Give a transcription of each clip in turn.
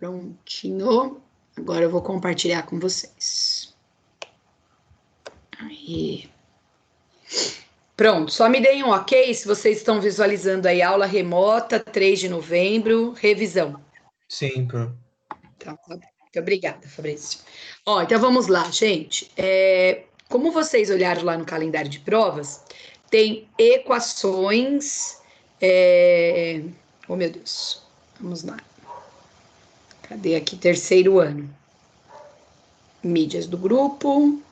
Prontinho. Agora eu vou compartilhar com vocês. Aí. Pronto, só me deem um ok se vocês estão visualizando aí aula remota, 3 de novembro, revisão. Sim, pronto. Tá, tá bom. Muito obrigada, Fabrício. Ó, então vamos lá, gente. Como vocês olharam lá no calendário de provas, tem equações. Oh, meu Deus. Vamos lá. Cadê aqui? Terceiro ano. Mídias do grupo.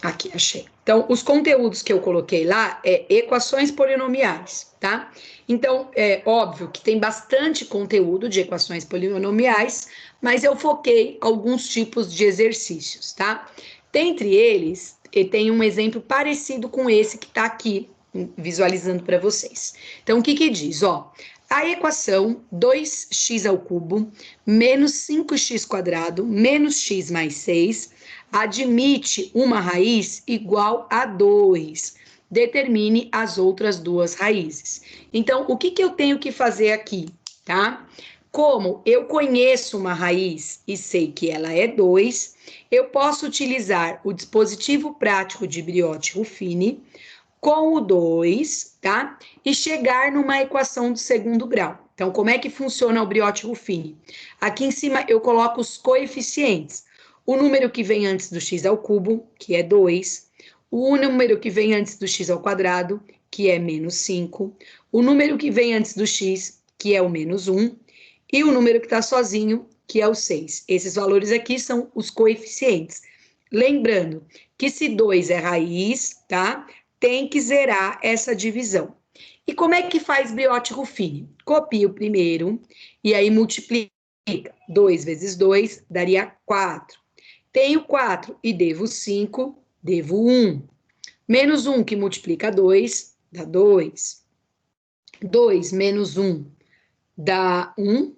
Aqui, achei. Então, os conteúdos que eu coloquei lá é equações polinomiais, tá? Então, é óbvio que tem bastante conteúdo de equações polinomiais, mas eu foquei alguns tipos de exercícios, tá? Dentre eles, tem um exemplo parecido com esse que tá aqui, visualizando para vocês. Então, o que que diz? Ó, a equação 2x ao cubo menos 5x quadrado menos x mais 6 admite uma raiz igual a 2. Determine as outras duas raízes. Então, o que que eu tenho que fazer aqui, tá? Como eu conheço uma raiz e sei que ela é 2, eu posso utilizar o dispositivo prático de Briot-Ruffini com o 2, tá? E chegar numa equação do segundo grau. Então, como é que funciona o Briot-Ruffini? Aqui em cima eu coloco os coeficientes. O número que vem antes do x ao cubo, que é 2. O número que vem antes do x ao quadrado, que é menos 5. O número que vem antes do x, que é o menos 1. E o número que está sozinho, que é o 6. Esses valores aqui são os coeficientes. Lembrando que se 2 é raiz, tá? Tem que zerar essa divisão. E como é que faz Briot-Ruffini? Copia o primeiro e aí multiplica. 2 vezes 2 daria 4. Tenho 4 e devo 5, devo 1. Menos 1 que multiplica 2, dá 2. 2 menos 1 dá 1.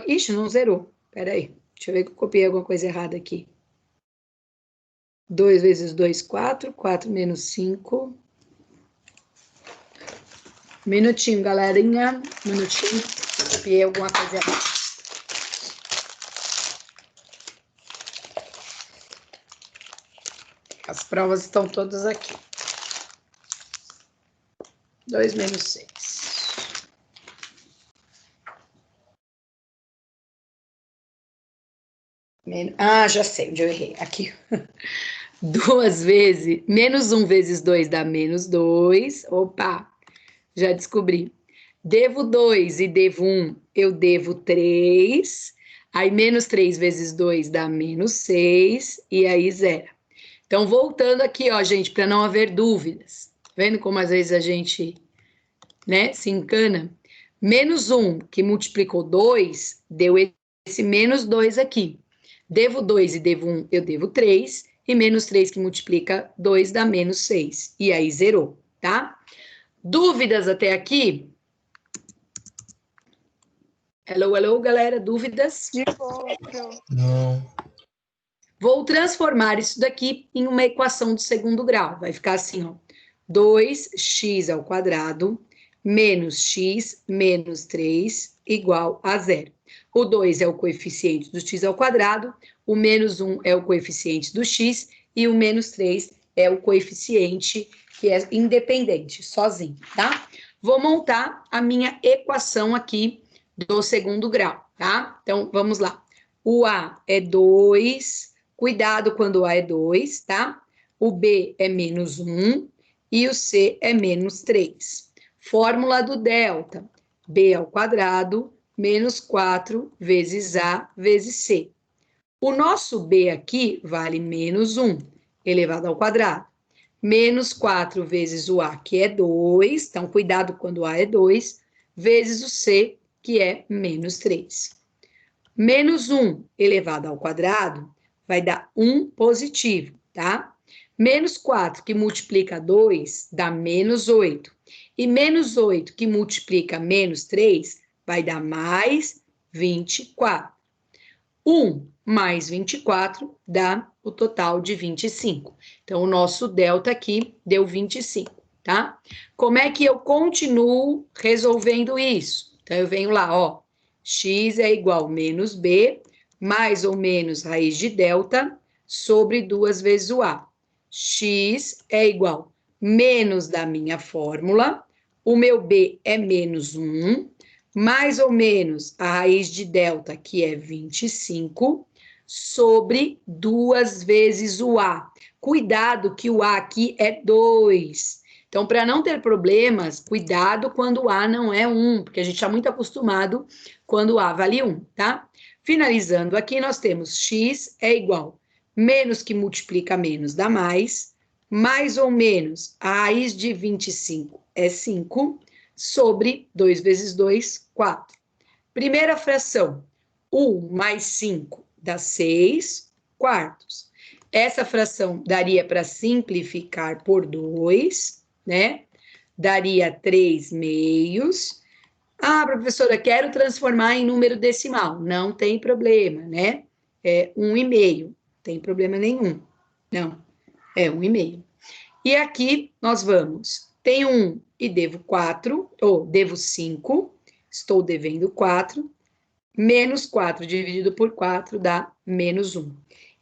Ixi, não zerou. Espera aí. Deixa eu ver que eu copiei alguma coisa errada aqui. 2 vezes 2, 4. 4 menos 5. Minutinho, galerinha. Minutinho. Copiei alguma coisa errada. As provas estão todas aqui. 2 menos 6. Ah, já sei onde eu errei. Aqui. 2 vezes... Menos 1 vezes 2 dá menos 2. Opa, já descobri. Devo 2 e devo 1, eu devo 3. Aí, menos 3 vezes 2 dá menos 6. E aí, zero. Então, voltando aqui, ó, gente, para não haver dúvidas. Vendo como às vezes a gente, né, se encana? Menos 1, que multiplicou 2, deu esse menos 2 aqui. Devo 2 e devo 1, eu devo 3. E menos 3 que multiplica 2 dá menos 6. E aí, zerou, tá? Dúvidas até aqui? Hello, hello, galera, dúvidas? De boa, Pro. Não. Vou transformar isso daqui em uma equação do segundo grau. Vai ficar assim, ó. 2x ao quadrado menos x menos 3 igual a zero. O 2 é o coeficiente do x ao quadrado, o menos 1 é o coeficiente do x e o menos 3 é o coeficiente que é independente, sozinho, tá? Vou montar a minha equação aqui do segundo grau, tá? Então, vamos lá. O A é 2, cuidado quando o A é 2, tá? O B é menos 1 e o C é menos 3. Fórmula do delta, B ao quadrado menos 4 vezes A vezes C. O nosso B aqui vale menos 1 elevado ao quadrado. Menos 4 vezes o A, que é 2, então cuidado quando o A é 2, vezes o C, que é menos 3. Menos 1 elevado ao quadrado vai dar 1 positivo, tá? Menos 4 que multiplica 2 dá menos 8. E menos 8 que multiplica menos 3 vai dar mais 24. 1 mais 24 dá o total de 25. Então, o nosso delta aqui deu 25, tá? Como é que eu continuo resolvendo isso? Então, eu venho lá, ó. x é igual a menos b, mais ou menos raiz de delta, sobre 2 vezes o a. X é igual a menos da minha fórmula, o meu b é menos 1, mais ou menos a raiz de delta, que é 25, sobre 2 vezes o a. Cuidado que o a aqui é 2. Então, para não ter problemas, cuidado quando o a não é 1, porque a gente está muito acostumado quando o a vale 1, tá? Finalizando aqui, nós temos x é igual menos que multiplica menos dá mais ou menos a raiz de 25 é 5, sobre 2 vezes 2, 4. Primeira fração, 1 mais 5 dá 6 quartos. Essa fração daria para simplificar por 2, né? Daria 3 meios. Ah, professora, quero transformar em número decimal. Não tem problema, né? É 1,5. Não tem problema nenhum. Não, é 1,5. E aqui nós vamos, tenho 1 e devo 4, ou devo 5, estou devendo 4, menos 4 dividido por 4 dá menos 1.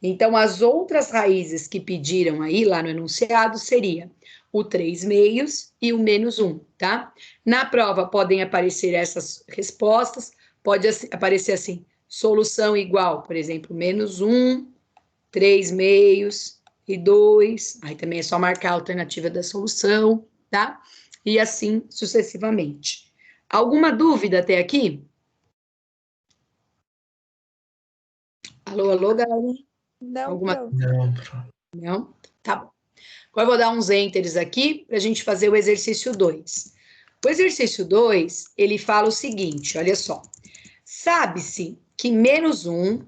Então, as outras raízes que pediram aí lá no enunciado seria o 3 meios e o menos 1, tá? Na prova podem aparecer essas respostas, pode aparecer assim, solução igual, por exemplo, menos 1, 3 meios e 2, aí também é só marcar a alternativa da solução, tá? E assim sucessivamente. Alguma dúvida até aqui? Alô, alô, galera? Não, Alguma? prof. Não? Tá bom. Agora eu vou dar uns enters aqui para a gente fazer o exercício 2. O exercício 2, ele fala o seguinte, olha só. Sabe-se que menos 1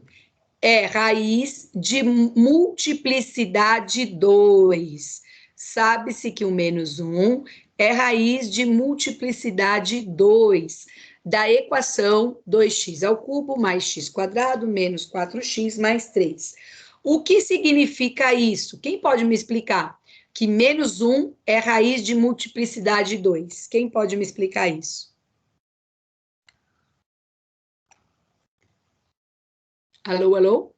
é raiz de multiplicidade 2. Sabe-se que o menos 1 é raiz de multiplicidade 2 da equação 2x ao cubo mais x quadrado menos 4x mais 3. O que significa isso? Quem pode me explicar? Que menos 1 é raiz de multiplicidade 2. Quem pode me explicar isso? Alô, alô?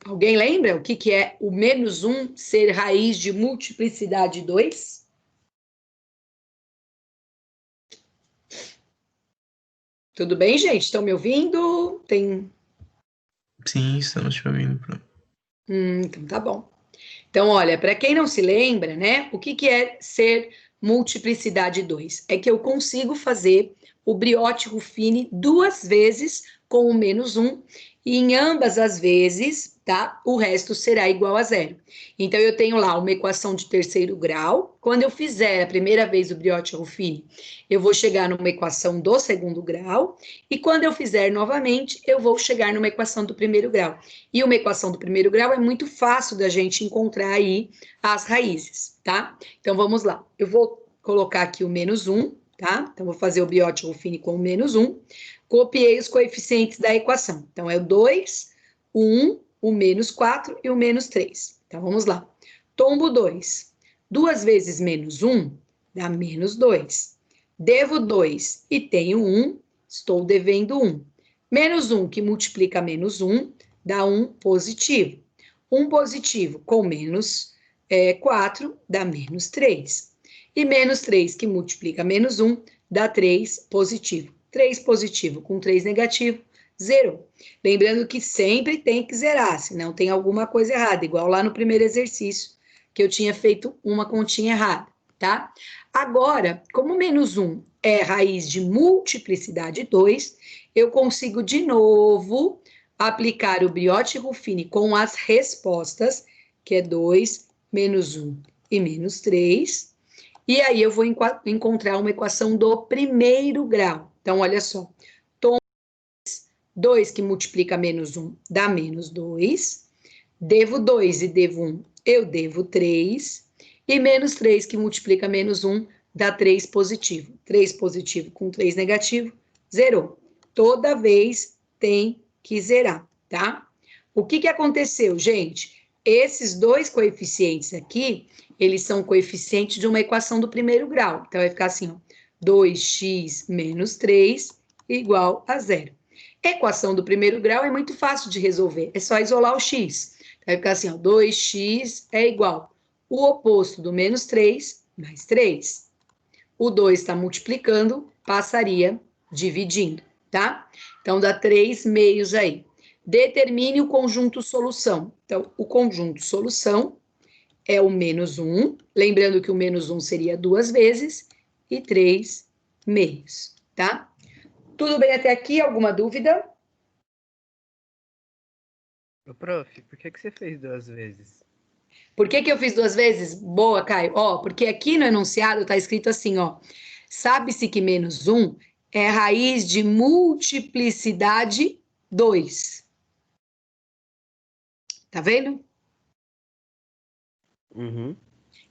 Alguém lembra o que é o menos 1 ser raiz de multiplicidade 2? Tudo bem, gente? Estão me ouvindo? Sim, estamos te ouvindo, prof. Então tá bom. Então, olha, para quem não se lembra, né? O que é ser multiplicidade 2? É que eu consigo fazer o brioche Ruffini 2 vezes com o menos 1, e em ambas as vezes, tá? O resto será igual a 0. Então, eu tenho lá uma equação de terceiro grau. Quando eu fizer a primeira vez o brioche Ruffini, eu vou chegar numa equação do segundo grau, e quando eu fizer novamente, eu vou chegar numa equação do primeiro grau. E uma equação do primeiro grau é muito fácil da gente encontrar aí as raízes, tá? Então, vamos lá. Eu vou colocar aqui o menos 1, tá? Então, vou fazer o brioche Ruffini com o menos 1. Copiei os coeficientes da equação. Então, é o 2, o 1, o menos 4 e o menos 3. Então, vamos lá. Tombo 2. 2 vezes menos 1 dá menos 2. Devo 2 e tenho 1, estou devendo 1. Menos 1 que multiplica menos 1 dá 1 positivo. 1 positivo com menos 4 dá menos 3. E menos 3 que multiplica menos 1 dá 3 positivo. 3 positivo com 3 negativo, zerou. Lembrando que sempre tem que zerar, senão tem alguma coisa errada, igual lá no primeiro exercício, que eu tinha feito uma continha errada, tá? Agora, como menos 1 é raiz de multiplicidade 2, eu consigo de novo aplicar o brioche Ruffini com as respostas, que é 2, menos 1 e menos 3. E aí eu vou encontrar uma equação do primeiro grau. Então, olha só. 2 que multiplica menos 1 dá menos 2. Devo 2 e devo 1, eu devo 3. E menos 3 que multiplica menos 1 dá 3 positivo. 3 positivo com 3 negativo, zerou. Toda vez tem que zerar, tá? O que aconteceu, gente? esses dois coeficientes aqui, eles são coeficientes de uma equação do primeiro grau. Então, vai ficar assim, ó, 2x menos 3 igual a zero. A equação do primeiro grau é muito fácil de resolver, é só isolar o x. Então, vai ficar assim, ó, 2x é igual o oposto do menos 3 mais 3. O 2 está multiplicando, passaria dividindo, tá? Então, dá 3 meios aí. Determine o conjunto solução. Então, o conjunto solução é o menos 1, lembrando que o menos 1 seria 2 vezes, e 3 meios, tá? Tudo bem até aqui? Alguma dúvida? Ô, prof, por que você fez 2 vezes? Por que eu fiz 2 vezes? Boa, Caio. Ó, porque aqui no enunciado está escrito assim, ó. Sabe-se que menos 1 é raiz de multiplicidade 2. Tá vendo? Uhum.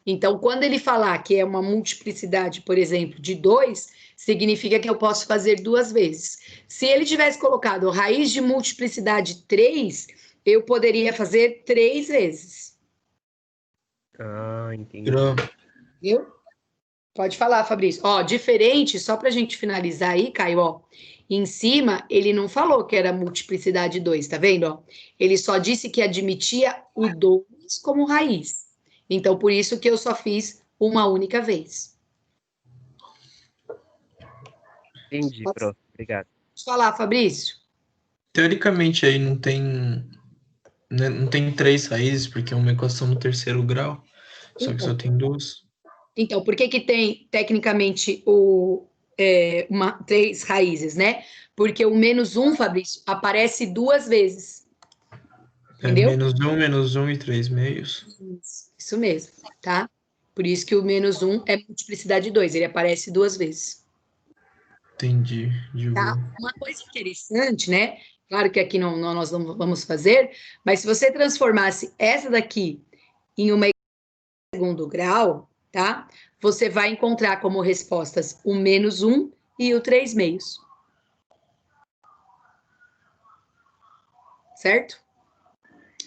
Então, quando ele falar que é uma multiplicidade, por exemplo, de 2, significa que eu posso fazer 2 vezes. Se ele tivesse colocado raiz de multiplicidade 3, eu poderia fazer 3 vezes. Ah, entendi. Prof, Viu? Pode falar, Fabrício. Ó, diferente, só para a gente finalizar aí, Caio, ó. Em cima, ele não falou que era multiplicidade 2, tá vendo? Ó? Ele só disse que admitia o 2 como raiz. Então, por isso que eu só fiz uma única vez. Entendi, Pode prof. Obrigado. falar, Fabrício. teoricamente aí não tem, né, não tem 3 raízes, porque é uma equação no terceiro grau, só que só tem 2. Então, por que que tem, tecnicamente, três raízes, né? Porque o menos 1, Fabrício, aparece 2 vezes. É Entendeu? menos um e 3 meios. Isso mesmo, tá? Por isso que o menos 1 é multiplicidade 2, ele aparece 2 vezes. Entendi, de Tá? boa. Uma coisa interessante, né? Claro que aqui não, nós não vamos fazer, mas se você transformasse essa daqui em uma segundo grau, tá? Você vai encontrar como respostas o menos 1 e o 3 meios. Certo?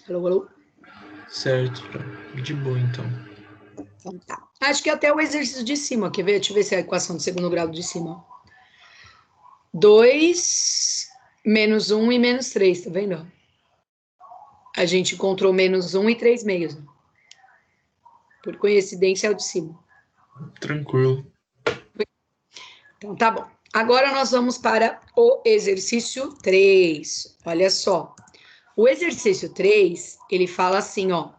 Alô, alô? Certo, de boa então. Então tá. Acho que até o exercício de cima, quer ver? Deixa eu ver se é a equação do segundo grau de cima. 2 menos 1 e menos 3, tá vendo? A gente encontrou menos 1 e 3 meios. Por coincidência, é o de cima. Tranquilo. Então, tá bom. Agora nós vamos para o exercício 3. Olha só. O exercício 3, ele fala assim, ó.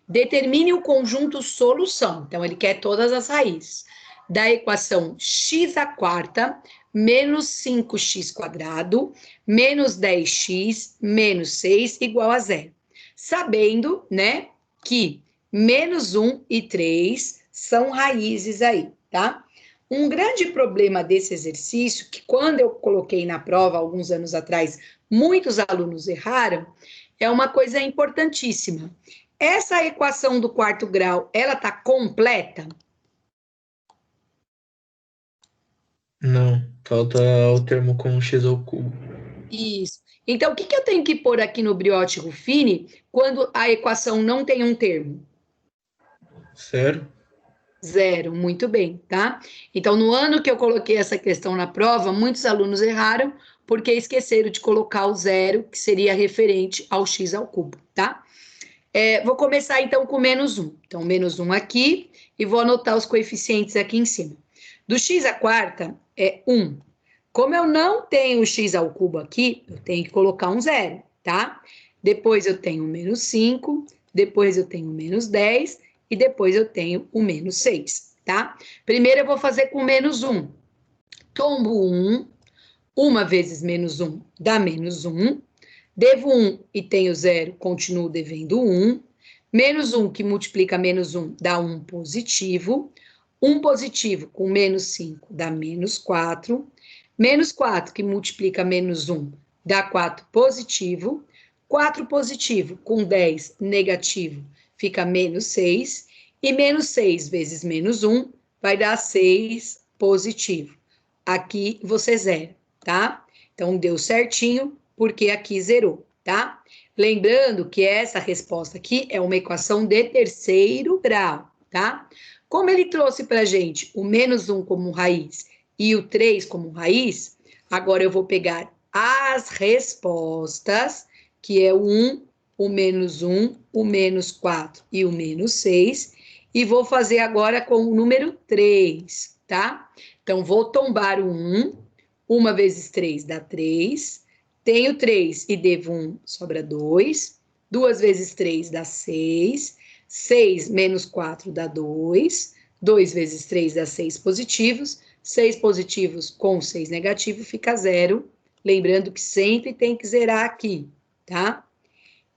Determine o conjunto solução. Então, ele quer todas as raízes. Da equação x à quarta menos 5x quadrado menos 10x menos 6 igual a zero. Sabendo, né, que menos 1 e 3 são raízes aí, tá? Um grande problema desse exercício, que quando eu coloquei na prova alguns anos atrás, muitos alunos erraram, é uma coisa importantíssima. Essa equação do quarto grau, ela está completa? Não, falta o termo com x ao cubo. Isso. Então, o que que eu tenho que pôr aqui no Brioche Ruffini quando a equação não tem um termo? Sério? Zero, muito bem, tá? Então, no ano que eu coloquei essa questão na prova, muitos alunos erraram porque esqueceram de colocar o zero, que seria referente ao x ao cubo, tá? Vou começar então com menos 1. Então, menos 1 aqui e vou anotar os coeficientes aqui em cima. Do x à quarta é 1. Como eu não tenho o x ao cubo aqui, eu tenho que colocar um zero, tá? Depois eu tenho o menos 5, depois eu tenho o menos 10 e depois eu tenho o menos 6, tá? Primeiro eu vou fazer com menos 1. Tombo 1, 1 vezes menos 1 dá menos 1. Devo 1 e tenho 0, continuo devendo 1. Menos 1 que multiplica menos 1 dá 1 positivo. 1 positivo com menos 5 dá menos 4. Menos 4 que multiplica menos 1 dá 4 positivo. 4 positivo com 10 negativo fica menos 6. E menos 6 vezes menos 1 vai dar 6 positivo. Aqui você zera, tá? Então, deu certinho, porque aqui zerou, tá? Lembrando que essa resposta aqui é uma equação de terceiro grau, tá? Como ele trouxe para a gente o menos 1 como raiz e o 3 como raiz, agora eu vou pegar as respostas, que é o 1, o menos 1, o menos 4 e o menos 6, e vou fazer agora com o número 3, tá? Então, vou tombar o 1, 1 vezes 3 dá 3, tenho 3 e devo 1, sobra 2, 2 vezes 3 dá 6, 6 menos 4 dá 2, 2 vezes 3 dá 6 positivos, 6 positivos com 6 negativo fica 0, lembrando que sempre tem que zerar aqui, tá?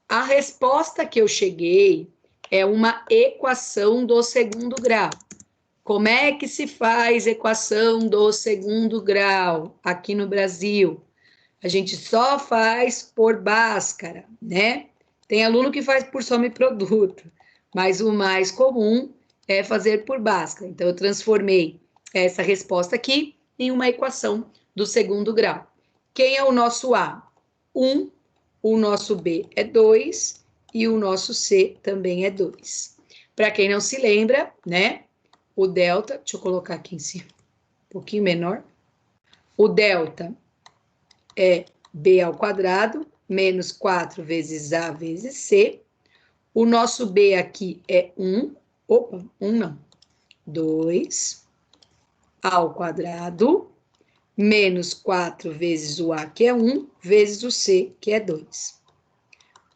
A resposta que eu cheguei é uma equação do segundo grau. Como é que se faz equação do segundo grau aqui no Brasil? A gente só faz por Bhaskara, né? Tem aluno que faz por soma e produto, mas o mais comum é fazer por Bhaskara. Então, eu transformei essa resposta aqui em uma equação do segundo grau. Quem é o nosso A? 1, o nosso B é 2 e o nosso C também é 2. Para quem não se lembra, né? O delta, deixa eu colocar aqui em cima, um pouquinho menor. O delta é B ao quadrado, menos 4 vezes A vezes C. O nosso B aqui é 1, opa, 1 não, 2 ao quadrado, menos 4 vezes o A, que é 1, vezes o C, que é 2.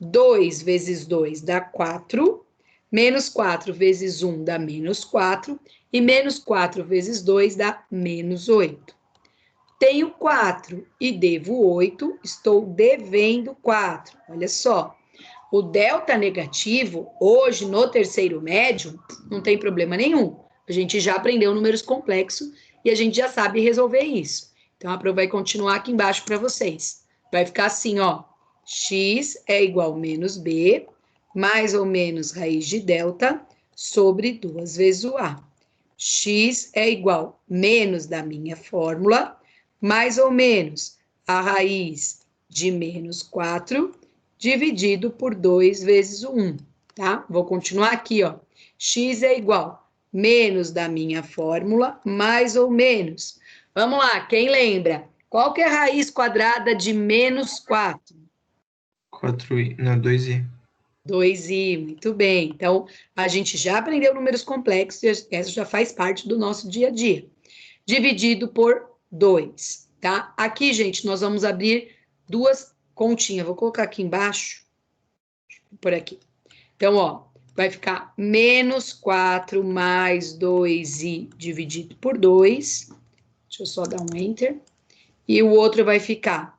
2 vezes 2 dá 4, menos 4 vezes 1 dá menos 4, e menos 4 vezes 2 dá menos 8. Tenho 4 e devo 8, estou devendo 4. Olha só, o delta negativo, hoje no terceiro médio, não tem problema nenhum. A gente já aprendeu números complexos e a gente já sabe resolver isso. Então, a prova vai continuar aqui embaixo para vocês. Vai ficar assim, ó, x é igual a menos b, mais ou menos raiz de delta, sobre 2 vezes o a. X é igual menos da minha fórmula, mais ou menos a raiz de menos 4, dividido por 2 vezes o 1, tá? Vou continuar aqui, ó. X é igual menos da minha fórmula, mais ou menos. Vamos lá, quem lembra? Qual que é a raiz quadrada de menos 4? 4i, não, 2i. 2i, muito bem. Então, a gente já aprendeu números complexos, e essa já faz parte do nosso dia a dia. Dividido por 2, tá? Aqui, gente, nós vamos abrir duas continhas. Vou colocar aqui embaixo, por aqui. Então, ó, vai ficar menos 4 mais 2i dividido por 2. Deixa eu só dar um enter. E o outro vai ficar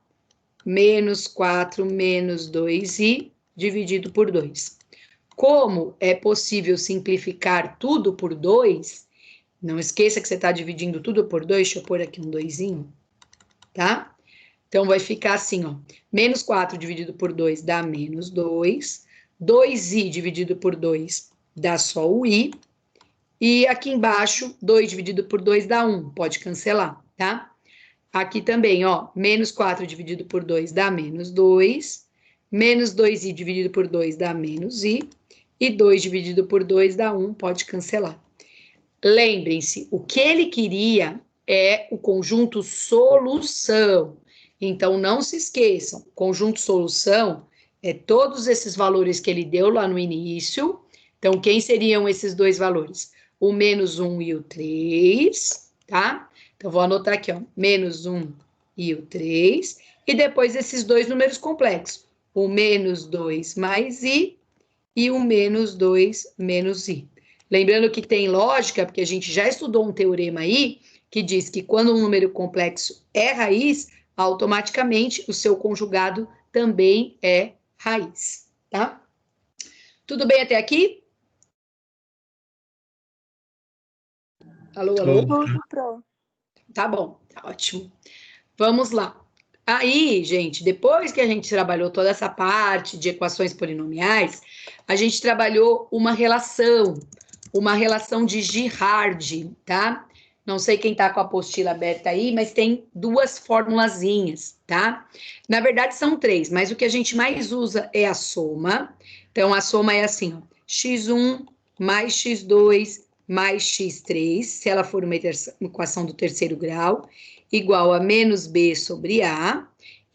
menos 4 menos 2i dividido por 2. Como é possível simplificar tudo por 2, não esqueça que você está dividindo tudo por 2, deixa eu pôr aqui um 2zinho, tá? Então, vai ficar assim, ó, menos 4 dividido por 2 dá menos 2, 2i dividido por 2 dá só o i, e aqui embaixo, 2 dividido por 2 dá 1, pode cancelar, tá? Aqui também, ó, menos 4 dividido por 2 dá menos 2, menos 2i dividido por 2 dá menos i, e 2 dividido por 2 dá 1, pode cancelar. Lembrem-se, o que ele queria é o conjunto solução. Então, não se esqueçam, conjunto solução é todos esses valores que ele deu lá no início. Então, quem seriam esses dois valores? O menos 1 e o 3, tá? Então, vou anotar aqui, ó, menos 1 e o 3, e depois esses dois números complexos, o menos 2 mais i e o menos 2 menos i. Lembrando que tem lógica, porque a gente já estudou um teorema aí, que diz que quando um número complexo é raiz, automaticamente o seu conjugado também é raiz, tá? Tudo bem até aqui? Alô, alô? Tudo, Pro. Tá bom, tá ótimo. Vamos lá. Aí, gente, depois que a gente trabalhou toda essa parte de equações polinomiais, a gente trabalhou uma relação de Girard, tá? Não sei quem está com a apostila aberta aí, mas tem duas formulazinhas, tá? Na verdade, são três, mas o que a gente mais usa é a soma. Então, a soma é assim, ó, x1 mais x2 mais x3, se ela for uma equação do terceiro grau, igual a menos b sobre a,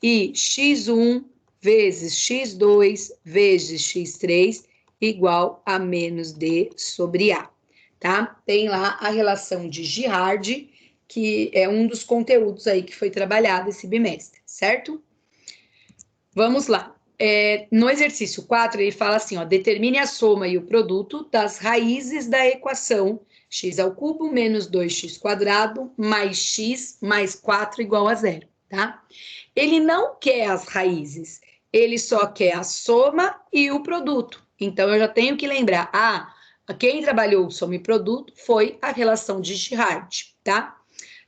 e x1 vezes x2 vezes x3 igual a menos d sobre a. Tá? Tem lá a relação de Girard, que é um dos conteúdos aí que foi trabalhado esse bimestre, certo? Vamos lá. No exercício 4, ele fala assim, ó, determine a soma e o produto das raízes da equação x ao cubo menos 2x quadrado mais x mais 4 igual a zero, tá? Ele não quer as raízes, ele só quer a soma e o produto. Então, eu já tenho que lembrar, quem trabalhou o soma e produto foi a relação de Girard, tá?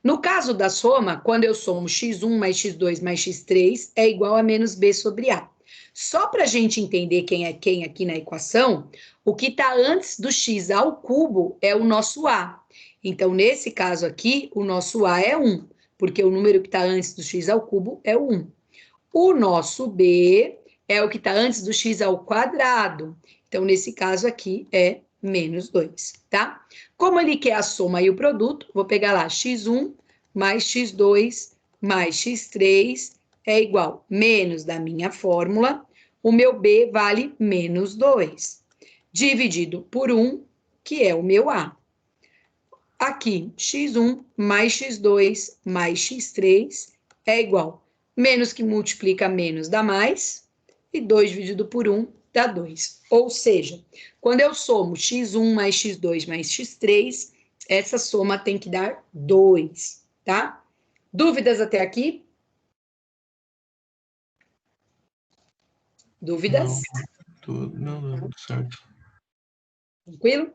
No caso da soma, quando eu somo x1 mais x2 mais x3 é igual a menos b sobre a. Só para a gente entender quem é quem aqui na equação, o que está antes do x ao cubo é o nosso a. Então, nesse caso aqui, o nosso a é 1, porque o número que está antes do x ao cubo é o 1. O nosso b é o que está antes do x ao quadrado. Então, nesse caso aqui, é menos 2, tá? Como ele quer a soma e o produto, vou pegar lá x1 mais x2 mais x3 é igual menos da minha fórmula, o meu b vale menos 2, dividido por 1, que é o meu a. Aqui, x1 mais x2 mais x3 é igual menos que multiplica menos dá mais, e 2 dividido por 1 dá 2. Ou seja, quando eu somo x1 mais x2 mais x3, essa soma tem que dar 2, tá? Dúvidas até aqui? Dúvidas? Não, certo. Tranquilo?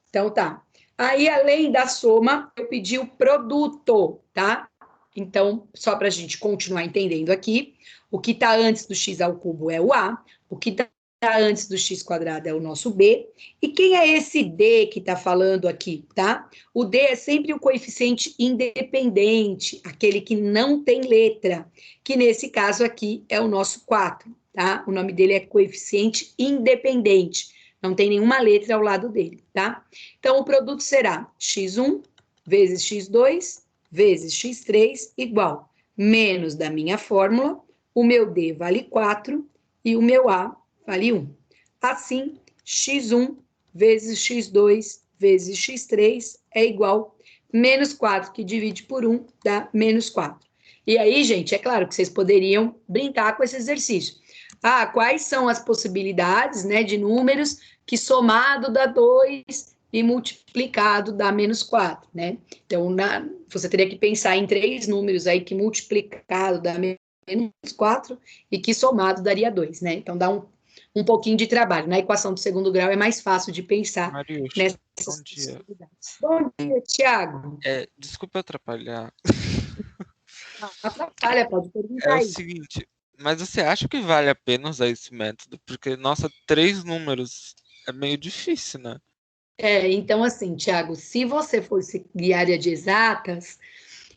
Então tá. Aí, além da soma, eu pedi o produto, tá? Então, só para a gente continuar entendendo aqui, o que está antes do x ao cubo é o a, o que está antes do x quadrado é o nosso b, e quem é esse d que está falando aqui, tá? O d é sempre o coeficiente independente, aquele que não tem letra, que nesse caso aqui é o nosso 4, tá? O nome dele é coeficiente independente, não tem nenhuma letra ao lado dele, tá? Então, o produto será x1 vezes x2 vezes x3 igual menos da minha fórmula, o meu d vale 4 e o meu a vale 1. Assim, x1 vezes x2 vezes x3 é igual menos 4, que divide por 1 dá menos 4. E aí, gente, é claro que vocês poderiam brincar com esse exercício. Quais são as possibilidades, né, de números que somado dá 2 e multiplicado dá menos 4, né? Então, você teria que pensar em 3 números aí que multiplicado dá menos 4 e que somado daria 2, né? Então, dá um pouquinho de trabalho. Na equação do segundo grau é mais fácil de pensar Mariusz, nessas bom dia. possibilidades. Bom dia, Tiago. Desculpa atrapalhar. Não atrapalha, pode perguntar É o aí. seguinte, mas você acha que vale a pena usar esse método? Porque, nossa, 3 números é meio difícil, né? Então, assim, Tiago, se você fosse de área de exatas,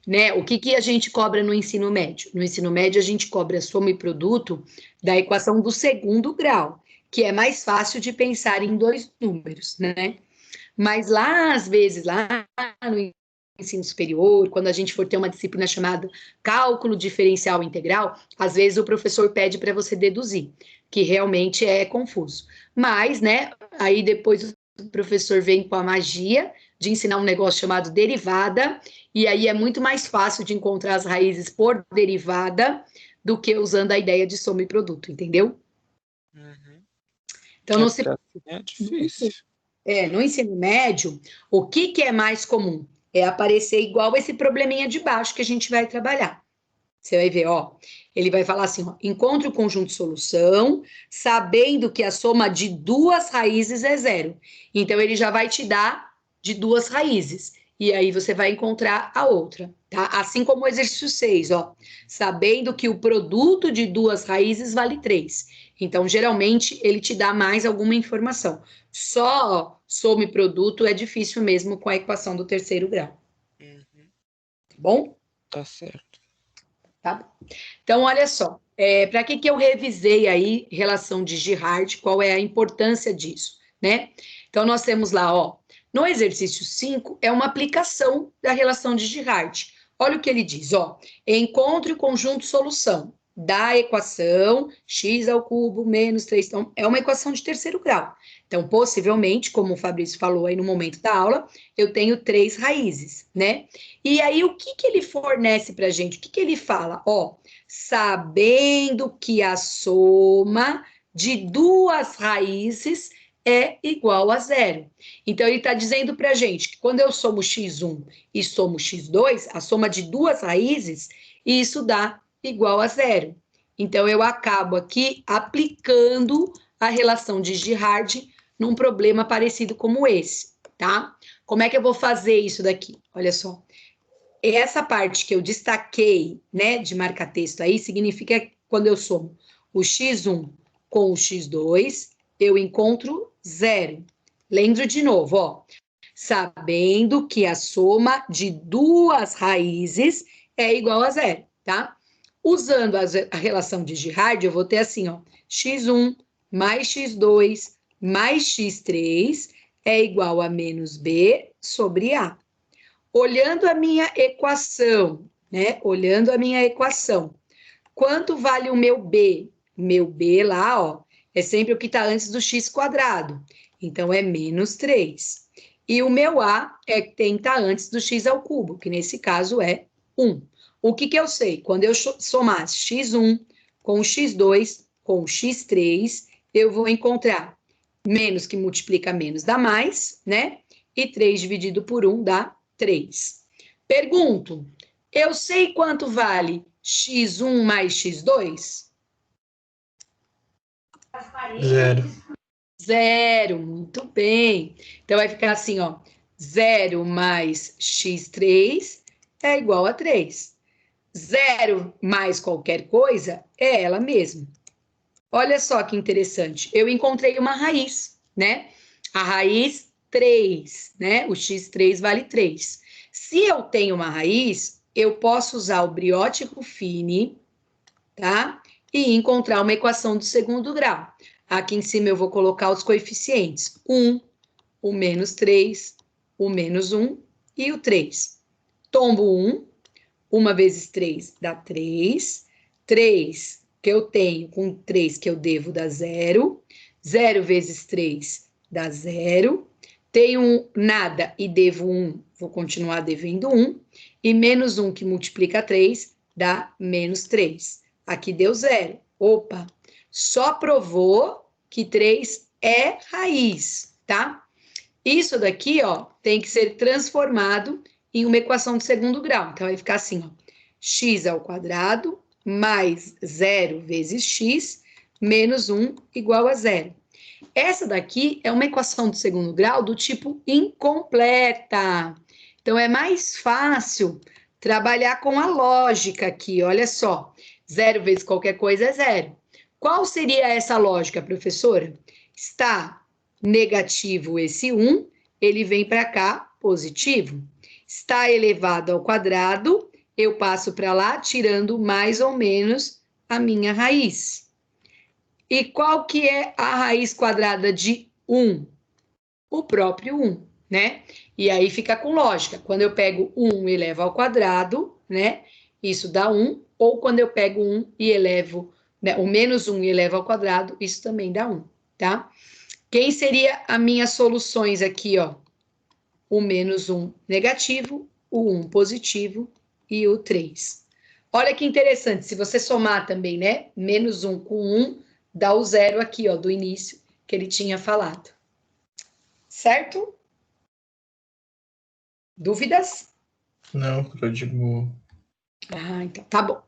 né, o que a gente cobra no ensino médio? No ensino médio, a gente cobra soma e produto da equação do segundo grau, que é mais fácil de pensar em 2 números, né? Mas lá, às vezes, lá no ensino superior, quando a gente for ter uma disciplina chamada cálculo diferencial integral, às vezes o professor pede para você deduzir, que realmente é confuso. Mas, né, aí depois o professor vem com a magia de ensinar um negócio chamado derivada, e aí é muito mais fácil de encontrar as raízes por derivada do que usando a ideia de soma e produto, entendeu? Uhum. Então, não se Porque assim é difícil. no ensino médio, o que é mais comum? É aparecer igual esse probleminha de baixo que a gente vai trabalhar. Você vai ver, ó, ele vai falar assim, ó, encontre o conjunto de solução, sabendo que a soma de duas raízes é zero. Então, ele já vai te dar de duas raízes. E aí, você vai encontrar a outra, tá? Assim como o exercício 6, ó, sabendo que o produto de duas raízes vale 3. Então, geralmente, ele te dá mais alguma informação. Só soma e produto é difícil mesmo com a equação do terceiro grau. Uhum. bom? Tá certo. Tá bom. Então, olha só, para que eu revisei aí relação de Girard, qual é a importância disso, né? Então, nós temos lá, ó, no exercício 5, é uma aplicação da relação de Girard. Olha o que ele diz, ó, encontre o conjunto solução da equação x ao cubo menos 3, então, é uma equação de terceiro grau. Então, possivelmente, como o Fabrício falou aí no momento da aula, eu tenho 3 raízes, né? E aí, o que ele fornece para a gente? O que ele fala? Ó, sabendo que a soma de duas raízes é igual a zero. Então, ele está dizendo para a gente que quando eu somo x1 e somo x2, a soma de duas raízes, isso dá igual a zero. Então, eu acabo aqui aplicando a relação de Girard num problema parecido como esse, tá? Como é que eu vou fazer isso daqui? Olha só. Essa parte que eu destaquei, né, de marca-texto aí, significa que quando eu somo o x1 com o x2, eu encontro zero. Lembro de novo, ó. Sabendo que a soma de duas raízes é igual a zero, tá? Usando a relação de Girard, eu vou ter assim, ó. x1 mais x2 mais x3 é igual a menos b sobre a. Olhando a minha equação, né? Olhando a minha equação, quanto vale o meu B? Meu B lá, ó, é sempre o que está antes do x quadrado. Então, é menos 3. E o meu A é que tem que estar antes do x ao cubo, que nesse caso é 1. O que eu sei? Quando eu somar x1 com x2 com x3, eu vou encontrar menos que multiplica menos dá mais, né? E 3 dividido por 1 dá 3. Pergunto, eu sei quanto vale x1 mais x2? Zero. Zero, muito bem. Então, vai ficar assim, ó. 0 mais x3 é igual a 3. 0 mais qualquer coisa é ela mesma. Olha só que interessante. Eu encontrei uma raiz, né? A raiz 3, né? O x3 vale 3. Se eu tenho uma raiz, eu posso usar o briótico Fini, tá? E encontrar uma equação do segundo grau. Aqui em cima eu vou colocar os coeficientes. 1, o menos 3, o menos 1 e o 3. Tombo 1, 1 vezes 3 dá 3. 3 que eu tenho com 3 que eu devo dá 0. 0 vezes 3 dá 0. Tenho nada e devo 1, vou continuar devendo 1. E menos 1 que multiplica 3 dá menos 3. Aqui deu 0. Opa, só provou que 3 é raiz, tá? Isso daqui, ó, tem que ser transformado em uma equação de segundo grau. Então, vai ficar assim, ó, x ao quadrado mais 0 vezes x menos 1 igual a 0. Essa daqui é uma equação de segundo grau do tipo incompleta. Então, é mais fácil trabalhar com a lógica aqui, olha só. 0 vezes qualquer coisa é 0. Qual seria essa lógica, professora? Está negativo esse 1, ele vem para cá positivo. Está elevado ao quadrado, eu passo para lá tirando mais ou menos a minha raiz. E qual que é a raiz quadrada de 1? O próprio 1, né? E aí fica com lógica. Quando eu pego 1 e elevo ao quadrado, né? Isso dá 1. Ou quando eu pego 1 e elevo, né, o menos 1 e elevo ao quadrado, isso também dá 1, tá? Quem seria as minhas soluções aqui, ó? O menos 1 negativo, o 1 positivo e o 3. Olha que interessante, se você somar também, né? Menos 1 com 1, dá o 0 aqui, ó, do início, que ele tinha falado. Certo? Dúvidas? Não, código. Ah, então tá bom.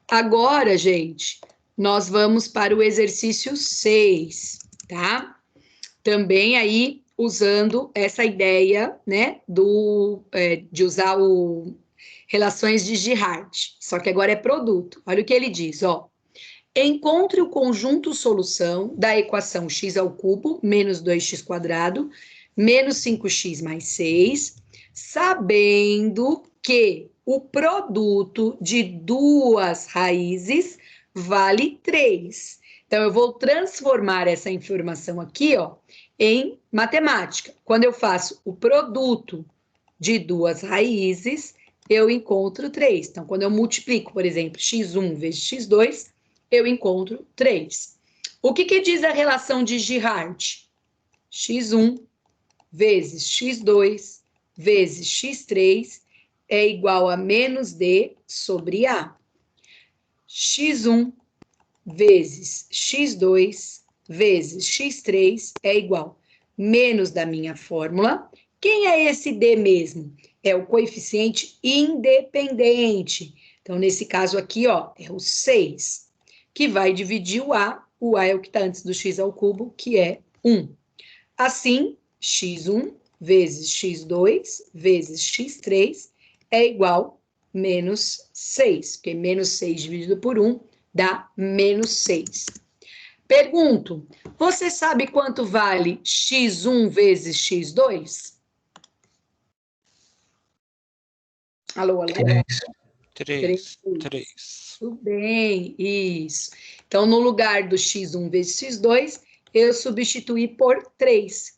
Agora, gente, nós vamos para o exercício 6, tá? Também aí usando essa ideia, né, de usar o relações de Girard, só que agora é produto. Olha o que ele diz, ó. Encontre o conjunto solução da equação x ao cubo menos 2x quadrado menos 5x mais 6, sabendo que o produto de duas raízes vale 3. Então, eu vou transformar essa informação aqui, ó, em matemática. Quando eu faço o produto de duas raízes, eu encontro 3. Então, quando eu multiplico, por exemplo, x1 vezes x2, eu encontro 3. O que diz a relação de Girard? x1 vezes x2 vezes x3 é igual a menos d sobre a. x1 vezes x2 vezes x3 é igual menos da minha fórmula. Quem é esse d mesmo? É o coeficiente independente. Então, nesse caso aqui, ó, é o 6, que vai dividir o a. O a é o que está antes do x ao cubo, que é 1. Assim, x1 vezes x2 vezes x3 é igual a menos 6, porque menos 6 dividido por 1 dá menos 6. Pergunto, você sabe quanto vale x1 vezes x2? Alô, alô? 3. Tudo bem, isso. Então, no lugar do x1 vezes x2, eu substituí por 3.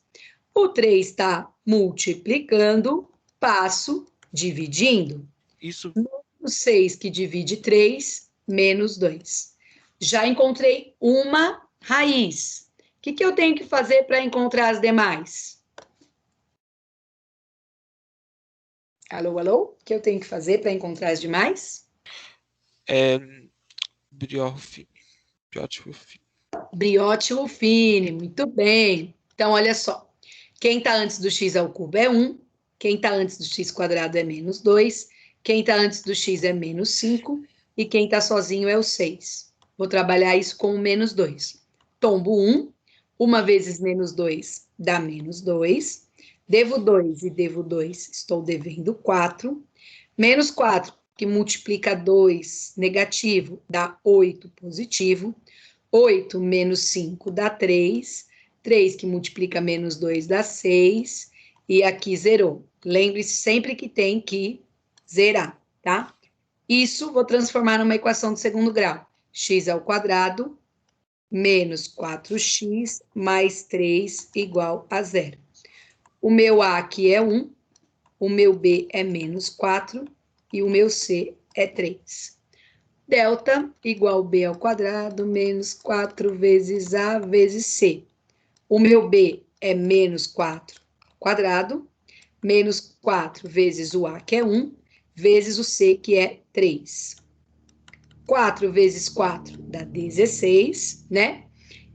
O 3 está multiplicando, passo dividindo. Isso. O 6 que divide 3, menos 2. Já encontrei uma raiz. O que eu tenho que fazer para encontrar as demais? Alô, alô? O que eu tenho que fazer para encontrar as demais? Brioche fine. Brioche fine, muito bem. Então, olha só. Quem está antes do x ao cubo é 1. Quem está antes do x quadrado é menos 2. Quem está antes do x é menos 5. E quem está sozinho é o 6. Vou trabalhar isso com o menos 2. Tombo 1. 1 vezes menos 2 dá menos 2. Devo 2 e devo 2, estou devendo 4. Menos 4, que multiplica 2 negativo, dá 8 positivo. 8 menos 5 dá 3. 3 que multiplica menos 2 dá 6. E aqui zerou. Lembre-se sempre que tem que zerar, tá? Isso vou transformar numa equação de segundo grau. X ao quadrado menos 4x mais 3 igual a 0. O meu A aqui é 1, o meu B é menos 4 e o meu C é 3. Delta igual B ao quadrado menos 4 vezes A vezes C. O meu B é menos 4 ao quadrado, menos 4 vezes o A, que é 1, vezes o C, que é 3. 4 vezes 4 dá 16, né?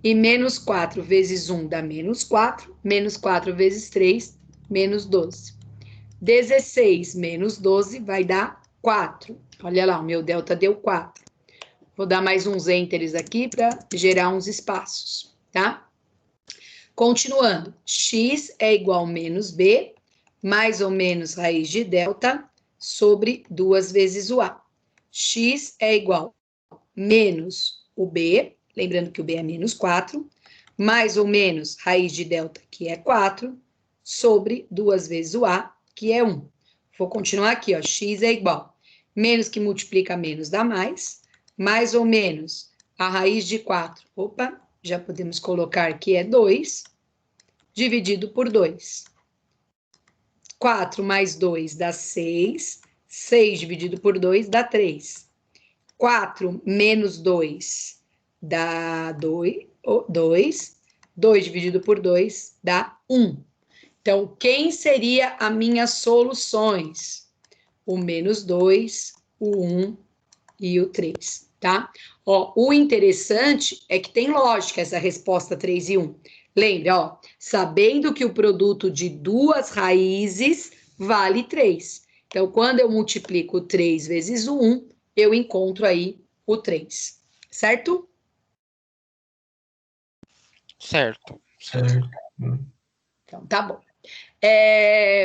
E menos 4 vezes 1 dá menos 4, menos 4 vezes 3, menos 12. 16 menos 12 vai dar 4. Olha lá, o meu delta deu 4. Vou dar mais uns enteres aqui para gerar uns espaços, tá? Continuando, x é igual a menos b, mais ou menos raiz de delta, sobre 2 vezes o a. X é igual a menos o b, lembrando que o b é menos 4, mais ou menos raiz de delta, que é 4, sobre 2 vezes o a, que é 1. Vou continuar aqui, ó, x é igual, menos que multiplica menos dá mais ou menos a raiz de 4, opa, já podemos colocar que é 2, dividido por 2. 4 mais 2 dá 6, 6 dividido por 2 dá 3. 4 menos 2 dá 2, 2 dividido por 2 dá 1. Então, quem seria as minhas soluções? O menos 2, o 1 e o 3, tá? Ó, o interessante é que tem lógica essa resposta 3 e 1. Lembra, ó, sabendo que o produto de duas raízes vale 3. Então, quando eu multiplico 3 vezes o 1, eu encontro aí o 3, certo? Certo. Então, tá bom.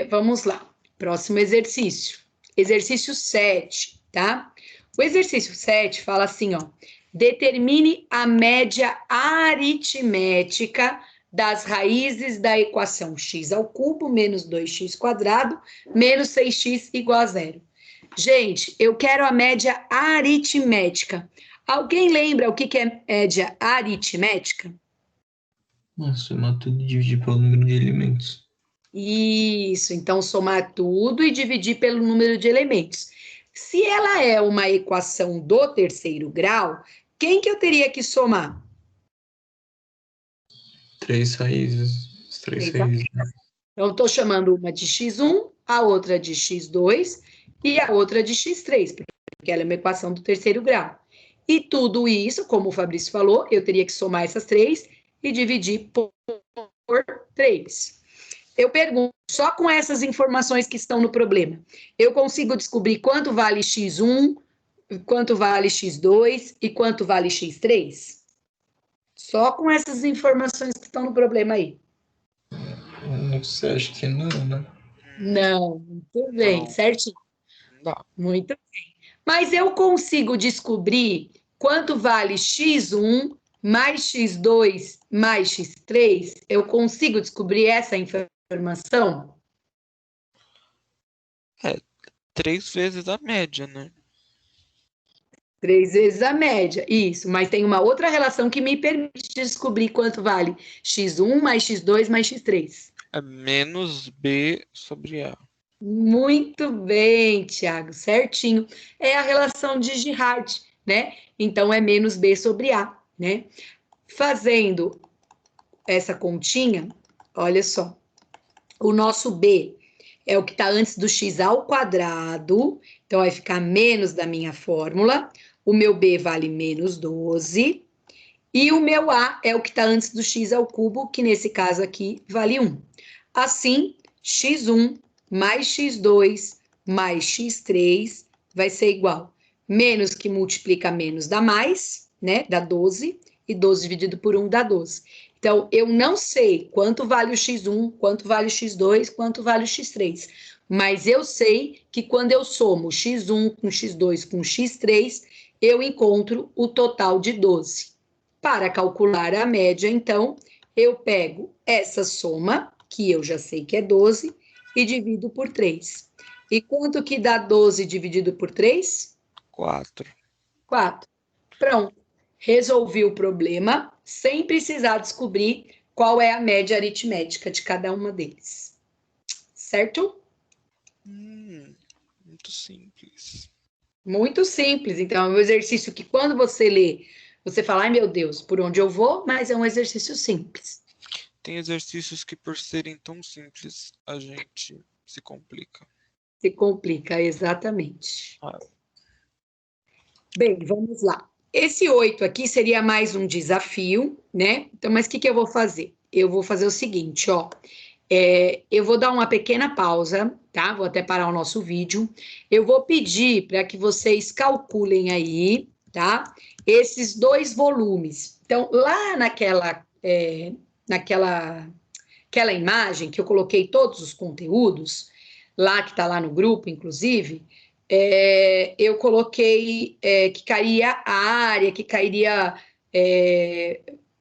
Vamos lá. Próximo exercício. Exercício 7, tá? O exercício 7 fala assim, ó. Determine a média aritmética das raízes da equação x ao cubo menos 2x quadrado menos 6x igual a 0. Gente, eu quero a média aritmética. Alguém lembra o que é média aritmética? Somar tudo e dividir pelo número de elementos. Isso, então somar tudo e dividir pelo número de elementos. Se ela é uma equação do terceiro grau, quem que eu teria que somar? 3 raízes. As 3 raízes. Então, estou chamando uma de x1, a outra de x2 e a outra de x3, porque ela é uma equação do terceiro grau. E tudo isso, como o Fabrício falou, eu teria que somar essas três e dividir por 3. Eu pergunto, só com essas informações que estão no problema, eu consigo descobrir quanto vale x1, quanto vale x2 e quanto vale x3? Só com essas informações que estão no problema aí. Não sei, acho que não, né? Não, muito bem, Não, certinho. não dá. Muito bem. Mas eu consigo descobrir quanto vale x1 mais x2 mais x3? Eu consigo descobrir essa informação? 3 vezes a média, né? 3 vezes a média, isso. Mas tem uma outra relação que me permite descobrir quanto vale x1 mais x2 mais x3. É menos B sobre A. Muito bem, Tiago, certinho. É a relação de Girard, né? Então é menos B sobre A, né? Fazendo essa continha, olha só, o nosso B é o que está antes do x ao quadrado, então vai ficar menos da minha fórmula. O meu B vale menos 12. E o meu A é o que está antes do x ao cubo, que nesse caso aqui vale 1. Assim, x1 mais x2 mais x3 vai ser igual. Menos que multiplica menos dá mais, né? Dá 12. E 12 dividido por 1 dá 12. Então, eu não sei quanto vale o x1, quanto vale o x2, quanto vale o x3. Mas eu sei que quando eu somo x1 com x2 com x3, eu encontro o total de 12. Para calcular a média, então, eu pego essa soma, que eu já sei que é 12, e divido por 3. E quanto que dá 12 dividido por 3? 4. 4. Pronto. Resolvi o problema sem precisar descobrir qual é a média aritmética de cada uma deles. Certo? Muito simples. Muito simples. Então, é um exercício que quando você lê, você fala, ai meu Deus, por onde eu vou? Mas é um exercício simples. Tem exercícios que, por serem tão simples, a gente se complica. Se complica, exatamente. Ah. Bem, vamos lá. Esse 8 aqui seria mais um desafio, né? Então, mas o que eu vou fazer? Eu vou fazer o seguinte, ó. Eu vou dar uma pequena pausa, tá? Vou até parar o nosso vídeo. Eu vou pedir para que vocês calculem aí, tá? Esses dois volumes. Então, lá naquela imagem que eu coloquei todos os conteúdos, lá que está lá no grupo, inclusive, eu coloquei que cairia a área, que cairia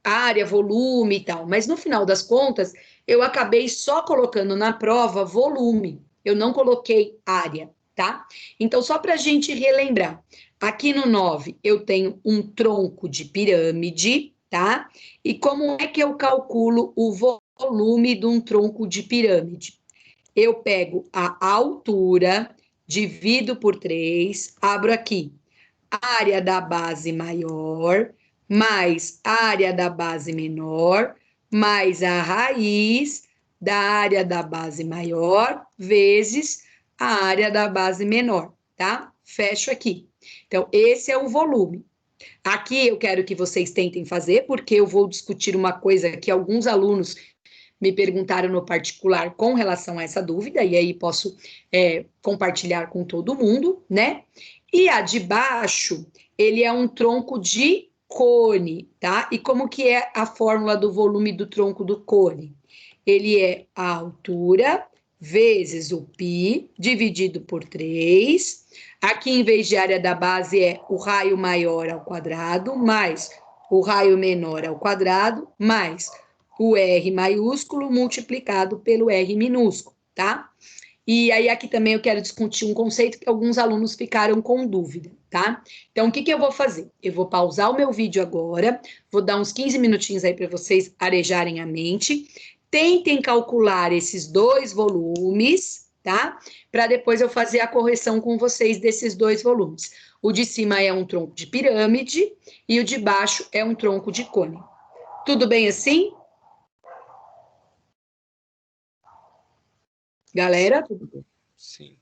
área, volume e tal. Mas no final das contas, eu acabei só colocando na prova volume. Eu não coloquei área, tá? Então, só para a gente relembrar, aqui no 9 eu tenho um tronco de pirâmide, tá? E como é que eu calculo o volume de um tronco de pirâmide? Eu pego a altura, divido por 3, abro aqui. Área da base maior, mais área da base menor, mais a raiz da área da base maior, vezes a área da base menor, tá? Fecho aqui. Então, esse é o volume. Aqui eu quero que vocês tentem fazer, porque eu vou discutir uma coisa que alguns alunos me perguntaram no particular com relação a essa dúvida, e aí posso compartilhar com todo mundo, né? E a de baixo, ele é um tronco de cone, tá? E como que é a fórmula do volume do tronco do cone? Ele é a altura vezes o π, dividido por 3. Aqui, em vez de área da base, é o raio maior ao quadrado, mais o raio menor ao quadrado, mais o R maiúsculo multiplicado pelo R minúsculo, tá? E aí aqui também eu quero discutir um conceito que alguns alunos ficaram com dúvida, tá? Então, o que que eu vou fazer? Eu vou pausar o meu vídeo agora, vou dar uns 15 minutinhos aí para vocês arejarem a mente. Tentem calcular esses 2 volumes, tá? Para depois eu fazer a correção com vocês desses 2 volumes. O de cima é um tronco de pirâmide e o de baixo é um tronco de cone. Tudo bem assim? Galera, tudo bem? Sim.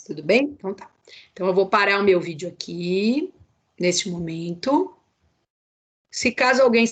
Tudo bem? Então tá. Então eu vou parar o meu vídeo aqui, neste momento. Se caso alguém